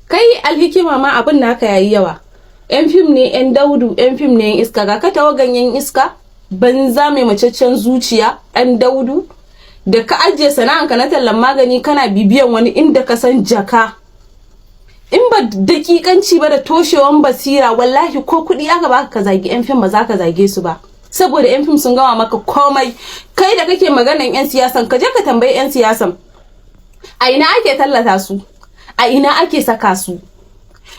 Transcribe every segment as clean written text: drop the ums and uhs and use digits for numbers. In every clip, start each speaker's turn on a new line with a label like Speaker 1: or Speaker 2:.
Speaker 1: Kai Alhikima ma abin naka yayi yawa. Yan fim ne yan daudu, yan fim ne yan iska, ga ka tawagan yan iska, banza mai macaccen zuciya, yan daudu. Da ka ajiye sana'anka na tallan magani kana bibiyan wani inda ka san jaka. In ba dakikanci ba da toshewan basira, wallahi ko kuɗi aka baka ka zagi yan fim ba za ka zage su ba. Saboda yan fim sun gama maka komai. Kai da kake maganan yan siyasan, ka je ka tambayi yan siyasan. A ina ake tallata su? A ina ake saka su?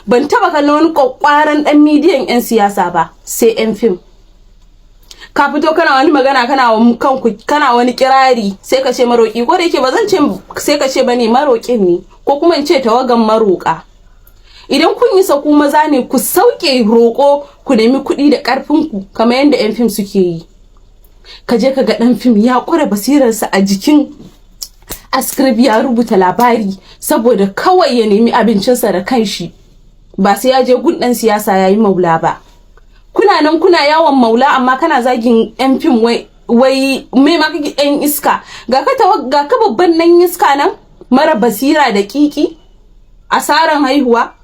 Speaker 1: Ban taba kallon wani kwakwaran dan midiyan yan siyasa ba, sai yan fim. Ka fito kana wani magana kana wani kirari sai ka ce maroki, ko da yake bazan ce sai ka ce bane marokin ne, ko kuma in ce tawagan maroka. Idan kun yi saku maza ne, ku sauke roko ku nemi kuɗi da karfin ku kamar yanda yan fim suke yi. Ka je ka ga dan fim ya kure basirarsa a jikin script ya rubuta labari saboda kawai ya nemi abincinsa da kanshi, ba sai ya je gun dan siyasa yayi maula ba. Kuna nan kuna yawon maula amma kana zagin yan fim wai me ma kake yan iska. Ga ka babban nan iska nan mara basira da kiki, asaran haihuwa.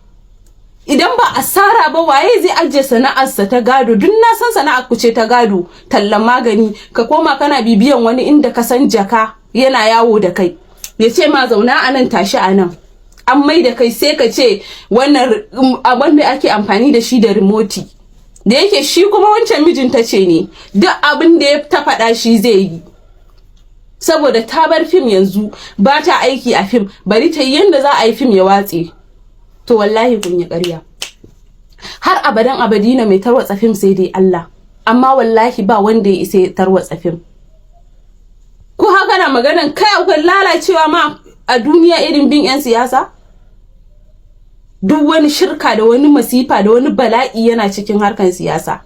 Speaker 1: Idan ba asara ba waye zai ajiye sana'arsa ta gado? Duk na san sana'ar ku ce ta gado, tallan magani, ka koma kana bibiyan wani inda ka san jaka yana yawo da kai, ya ce ma zauna a nan tashi a nan. An mai da kai sai ka ce wannan abin da ake amfani da shi da remote, da yake shi kuma wancan mijinta ce ne, duk abin da ya ta faɗa shi zai yi. Saboda ta bar fim yanzu ba ta aiki a fim, bari ta yi yanda za a yi fim ya watse. To wallahi kun yi ƙarya. Har abadan abadina mai tarwatsa fim sai dai Allah, amma wallahi ba wanda ya isa ya tarwatsa fim. Ko haka na maganan kai akwai lalacewa ma a duniya irin bin yan siyasa? Duk wani shirka da wani masifa da wani bala'i yana cikin harkan siyasa.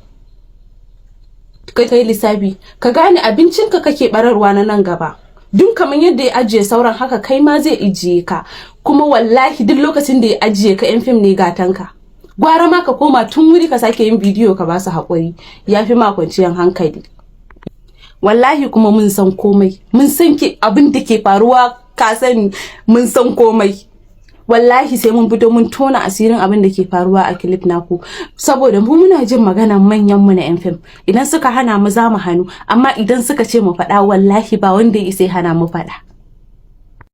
Speaker 1: Kai lissafi, ka gane abincinka kake bararwa na nan gaba. Duk kamar yadda ya ajiye sauran haka kai ma zai ijiye ka. Kuma wallahi duk lokacin da ya ajiye ka yan fim ne gatanka. Gwara ma ka koma tun wuri ka sake yin bidiyo ka ba su haƙuri, yafi ma kwanciyar hankali. Wallahi kuma mun san komai, mun san abin da ke faruwa, ka sani mun san komai. Wallahi sai mun fito mun tona asirin abin da ke faruwa a clip naku, saboda mu muna jin maganan manyan mu na yan fim. Idan suka hana mu za mu hannu, amma idan suka ce mu faɗa wallahi ba wanda ya isa hana mu faɗa.